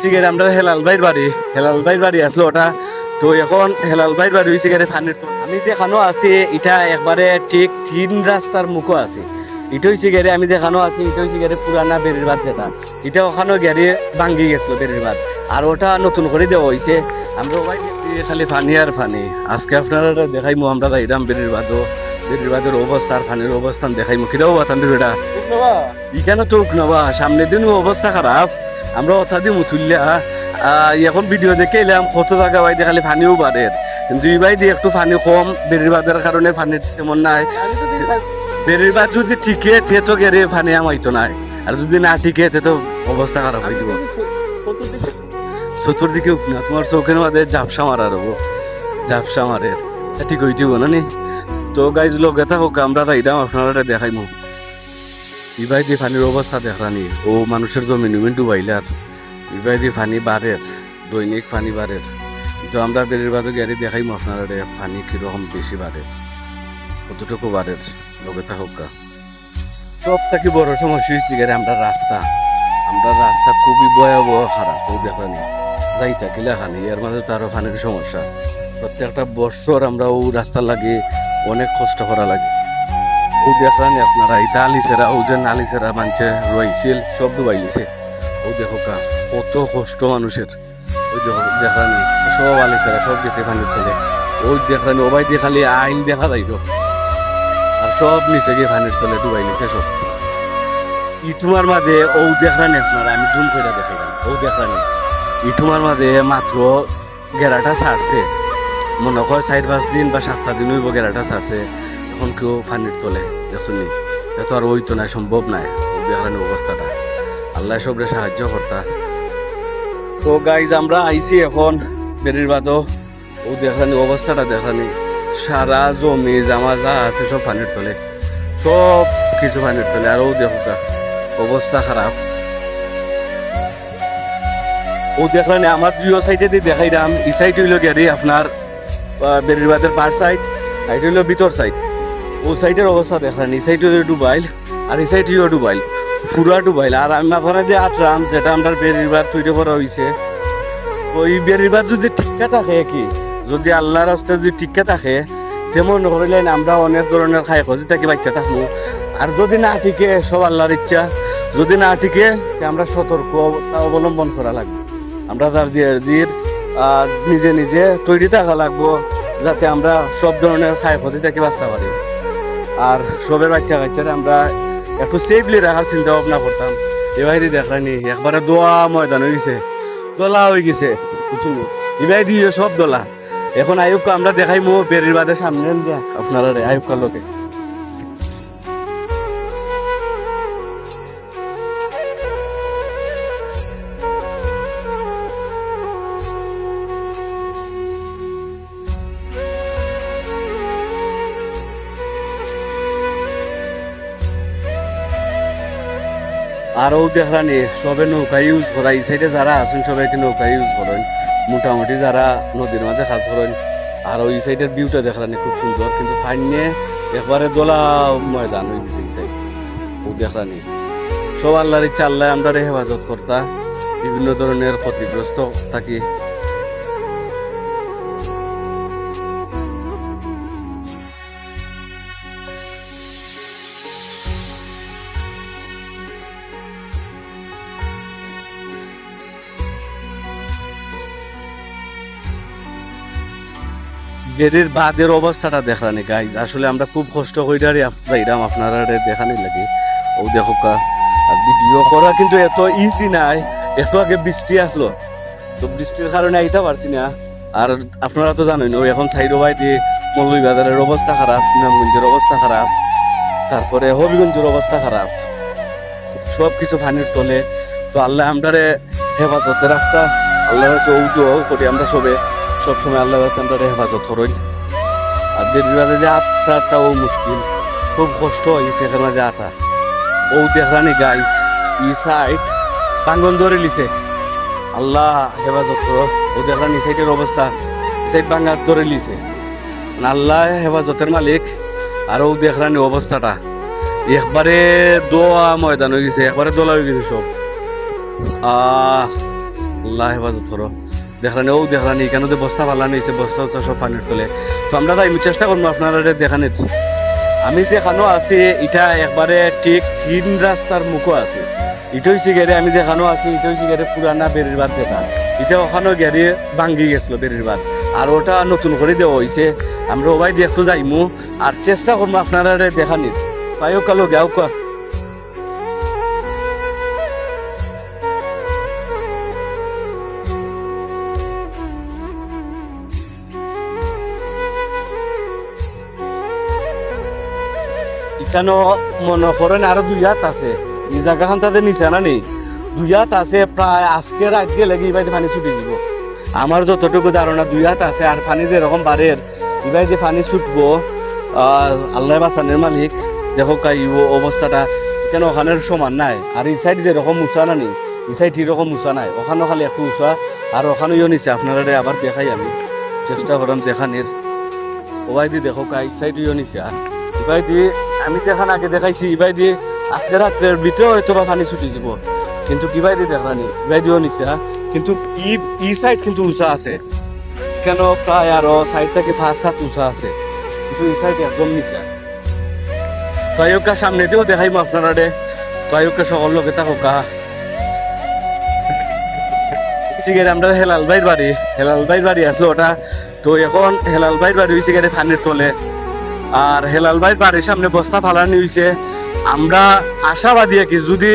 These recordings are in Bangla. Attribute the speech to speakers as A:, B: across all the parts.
A: সিগারে আমরা হেলাল ভাইয়ের বাড়ি আসলো ওটা। তো এখন হেলাল ভাইয়ের বাড়ি হয়েছে গেলে ফানির তো আমি যেখানেও আছি এটা একবারে ঠিক তিন রাস্তার মুখও আছে। এটা হয়েছে গেলে আমি যেখানেও আছি এটা হয়েছে গেলে পুরানা বেরির বাদ যেটা এটা ওখানেও গেলে ভাঙ্গি গেছিল বেরির বাদ, আর ওটা নতুন করে দেওয়া হয়েছে। আমরা সবাই খালি ফানি আর ফানি। আজকে আপনারা দেখাইমু আমরা যাইলাম বেরির বাদের অবস্থা আর ফানির অবস্থান দেখাইমু কিরাও বাতান বেটা এখানে তো উঠনবা সামনের দিনও অবস্থা খারাপ। আমরা অথা দিয়ে মুতুল্লা এখন ভিডিও দেখে এলাম কত জায়গা বাইতে খালি ফানিও বাড়ের, কিন্তু এই বাইদি একটু ফানি কম বেরির বাদের কারণে ফানির তেমন নাই। বেরির বাদ যদি টিকে থে তো গেরে ফানি আমাইতো নাই, আর যদি না টিকে থে তো অবস্থা খারাপ হয়ে যাব। চতুর্দিকে উঠনা তোমার চৌকের মধ্যে ঝাপসা মারার হবো, ঝাপসা মারের ঠিক হইতেব না নি। তো গাইজ লগে থাকুক আমরা তাইলাম আপনারা দেখাইমু ইবাই দিয়ে ফানির অবস্থা দেখানি। ও মানুষের জমি নুমিন ডুবাইলার ইবাই দিয়ে ফানি বাড়ের, দৈনিক ফানি বাড়ের। কিন্তু আমরা বেরির বাদে গাড়ি দেখাইমু আপনারা ফানি কিরকম বেশি বাড়ের, কতটুকু বাড়ের লগে থাকুক। সব থেকে বড় সমস্যা হয়েছে গেলে আমরা রাস্তা খুবই ভয়াবহ খারাপ। ও দেখানি যাই থাকিলে খানি এর মাঝে তো আরো ফানির সমস্যা। প্রত্যেকটা বছর আমরা ও রাস্তা লাগে অনেক কষ্ট করা লাগে। ও দেখলানি আপনারা ইটা আলিসেরা ও যে নালিসেরা মানছে রয়েছিল সব ডুবাইলিছে। ও দেখো কত কষ্ট মানুষের। ওই দেখো দেখলানি সব আলিসেরা সব গেছে পানির তলে। ওই দেখলানি ওবাই দিয়ে খালি আইল দেখা যাইল, আর সব নিচে গিয়ে পানির তলে ডুবাইলিছে সব। ইটুমার মাঝে ও দেখলানি আপনারা আমি জুম করে দেখাইলাম। ও দেখলানি ইটুমার মাঝে মাত্র গেরাটা ছাড়ছে, মনে হয় 4-5 দিন বা 7 দিন হইব গেরাটা ছাড়ছে। এখন কেউ ফানির তোলে দেখুন, তো আর ওই তো নাই, সম্ভব নাই। দেখানি অবস্থাটা আল্লাহ সবরে সাহায্য কর্তা। তো গাইজ আমরা আইছি এখন বেরির বাদও। ও দেখানি অবস্থাটা দেখানি সারা জমি জামা যা আছে সব ফানির তোলে, সব কিছু ফানির তোলে। আর ও দেখা অবস্থা খারাপ। ও দেখলানি আমার দুইও সাইডে দিয়ে দেখাইলাম। এই সাইড হইল গেরি আপনার বেরির বাদের পার সাইড, সাইড হইল ভিতর সাইড। ও সাইডের অবস্থা দেখলাম, এই সাইড ডুবাইল আর এই সাইড ডুবাইল, ফুরা ডুবাইল। আর আমি আপনারা যে আটরাম যেটা আমরা বেরির বাদ তৈরি করা হয়েছে, ওই বেরির বাদ যদি টিকা থাকে কি, যদি আল্লাহর রাস্তায় যদি টিকা থাকে তেমন করিলেন আমরা অনেক ধরনের খাই খোঁজি থাকি বাচ্চা থাকবো। আর যদি না টিকে সব আল্লাহর ইচ্ছা, যদি না টিকে আমরা সতর্ক অবলম্বন করা লাগবে। আমরা তার দিয়ে নিজে নিজে তৈরি থাকা লাগবো, যাতে আমরা সব ধরনের খাই খোঁজি থাকি বাঁচতে পারি। আর সবের বাচ্চা কাচ্চারা আমরা একটু সেফলি রাখার চিন্তা ভাবনা করতাম। এবার দেখলানি একবারে দোয়া ময়দান হয়ে গেছে, দোলা হয়ে গেছে বুঝলি, এবার দিয়ে সব দোলা। এখন আয়ুবকে আমরা দেখাইমু বেরির বাদের সামনে আপনারা আয়ুবকার লোকে। আর ও দেখলানি সবে নৌকা ইউজ করা, এই সাইডে যারা আছেন সবাইকে নৌকা ইউজ করেন, মোটামুটি যারা নদীর মাঝে কাজ করেন। আর ওই সাইডের ভিউটা দেখলানি খুব সুন্দর, কিন্তু ফাইনে একবারে দোলা ময়দান হয়ে গেছে এই সাইড। ও দেখলানি সব আল্লাহর ইচ্ছা, আল্লাহ আমরা হেফাজত কর্তা, বিভিন্ন ধরনের ক্ষতিগ্রস্ত থাকি। বেরির বাদের অবস্থাটা দেখানি গাইজ, আসলে আমরা খুব কষ্ট করে যাইলাম আপনারা দেখানি লাগে। ও দেখো আর ভিডিও করা কিন্তু এত ইজি নাই। একটু আগে বৃষ্টি আসলো, তো বৃষ্টির কারণে আইতে পারছি না। আর আপনারা তো জানেন ও এখন সাইডো বাইতে মৌলভীবাজারের অবস্থা খারাপ, সুনামগঞ্জের অবস্থা খারাপ, তারপরে হবিগঞ্জের অবস্থা খারাপ, সব কিছু ফানির তোলে। তো আল্লাহ আমরারে হেফাজতে রাখতা, আল্লাহ কাছে ও করি আমরা সবসময় আল্লাহ আমরা হেফাজত করেন। আর বেরির বাদে যে আটটাও মুশকিল, খুব কষ্ট হয় ফেকের মাঝে আটা। ও দেখলানি গাইজ ই সাইড পাঙ্গন ধরে লিছে, আল্লাহ হেফাজত করো। ও দেখলানি সাইডের অবস্থা, সাইড বাঙ্গার ধরে লিছে, আল্লাহ হেফাজতের মালিক। আর ও দেখলানি অবস্থাটা একবারে দোয়া ময়দান হয়ে গেছে, একবারে দোলা হয়ে গেছে সব। আল্লাহ হেফাজত করো। দেখলানি ও দেখলানি এখানে তো বস্তা ফালানি হয়েছে, বস্তা উস্তা সব পানির তলে। তো আমরা তাই চেষ্টা করবো আপনারা দেখানির। আমি যেখানেও আছি এটা একবারে ঠিক 3 রাস্তার মুখও আছে। এটা হয়েছে গেরে আমি যেখানেও আছি এটা হয়েছে গেরে পুরানা বেরির বাদ যেটা, এটা ওখানেও গেরে ভাঙ্গি গেছিল বেরির বাদ, আর ওটা নতুন করে দেওয়া হয়েছে। আমরা ওবাই দেখতে যাইমু আর চেষ্টা করবো আপনারা দেখানির। পাইও কালো গাও কা এখানেও মনে করেন আরো 2 হাত আছে। এই জায়গাখান তাদের নিচে না নেই, 2 হাত আছে। প্রায় আজকে রাত গেলে এইবাইতে পানি ছুটি যাব। আমার যতটুকু ধারণা 2 হাত আছে। আর পানি যেরকম বাড়ের এইবাইতে পানি ছুটবো আল্লাহ বাসানের মালিক। দেখো কাই অবস্থাটা কেন ওখানের সমান নাই। আর এই সাইড যেরকম উঁচা না নেই, এই সাইড এরকম উঁচা নাই, ওখানেও খালি একটু উঁচা। আর ওখানেও নিচে আপনারা আবার দেখাই, আমি চেষ্টা করলাম দেখানির। ওবাই দিয়ে দেখো কাই সাইড নিচে। আর এবার দিয়ে আমি যেখানে আগে দেখাইছি এবার দিয়ে আজকে রাত্রের ভিতরে হয়তো বা পানি ছুটি যাব। কিন্তু কিবাই দিয়ে দেখলানি এবার দিয়েও নিচে। কিন্তু ই সাইড কিন্তু উঁচা আছে, কেন প্রায় আরো সাইড থেকে 5-7 উঁচা আছে, কিন্তু এই সাইড একদম নিচে। তয়কা সামনে দিয়েও দেখাইবো আপনারা রে। তয়কা সকল লোকে থাকা আমরা হেলাল ভাইয়ের বাড়ি আসলো ওটা। তো এখন হেলাল ভাইয়ের বাড়ি হয়েছে গেলে পানির তলে। আর হেলাল ভাই বাড়ির সামনে বস্তা ফালানি হয়েছে। আমরা আশাবাদী কি যদি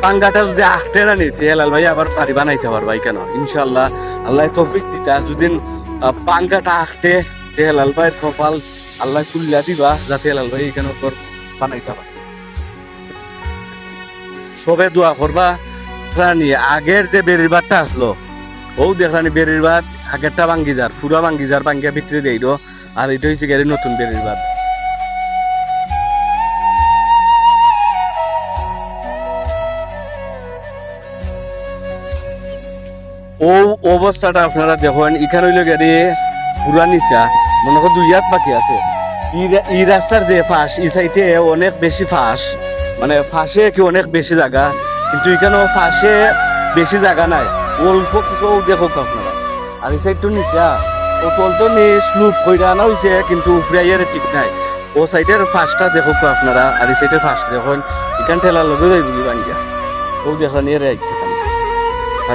A: পাঙ্গাটা যদি আঁকতে না নিতে হেলাল ভাই আবার বাড়ি বানাইতে পারবে কেন, ইনশাল্লাহ আল্লাহ তৌফিক দিতা। যদি পাঙ্গাটা আঁকতে হেলাল ভাইয়ের কপাল আল্লাহ খুল্লা দিবা, যাতে হেলাল ভাই এখানে বানাইতে পারে। সবে দোয়া করবা। প্রাণী আগের যে বেরির বাদটা আসলো ও দেখলানি বেরির বাদ আগেরটা বাঙ্গিজার ফুরা বাঙ্গিজার বাঙ্গিয়া বিক্রি দেই। আর এটা হচ্ছে গাড়ির নতুন বেরির বাদ। ও অবস্থাটা আপনারা দেখেন। এখানে হইলো গাড়ি পুরা নিচা, মনে করো 2 হাত বাকি আছে। ই রাস্তার দিয়ে ফাঁস, এই সাইডে অনেক বেশি ফাঁস, মানে ফাঁসে কি অনেক বেশি জায়গা, কিন্তু এখানেও ফাঁসে বেশি জায়গা নাই, অল্প কিছু দেখো আপনারা। আর এই সাইডটা নিচা, ও তলতো নি স্লুপ কইরা আনা হয়েছে, কিন্তু উফরাইয়ার ঠিক নাই। ও সাইডের ফাঁসটা দেখো আপনারা, আর এই সাইডের ফাঁস দেখুন। এখান ঠেলার লগে যাই বলি বাঙ্গিয়া ও দেখো নিয়ে রাখছে,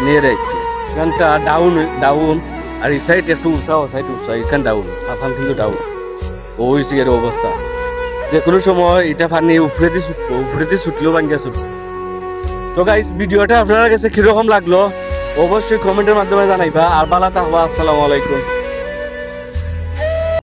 A: নিয়ে রাখছে এখানটা ডাউন। আর এই সাইড একটু উঁচা, ও সাইড উঁচা, এখান ডাউন, আফান কিন্তু ডাউন। ও হয়েছে এর অবস্থা। যে কোনো সময় এটা পানি উফরেতে ছুটলেও বাঙ্গিয়া ছুটবো। তো গাইস ভিডিওটা আপনার কাছে কিরকম লাগলো অবশ্যই কমেন্টের মাধ্যমে জানাইবা। আর ভালো থাকবা। আসসালামু আলাইকুম।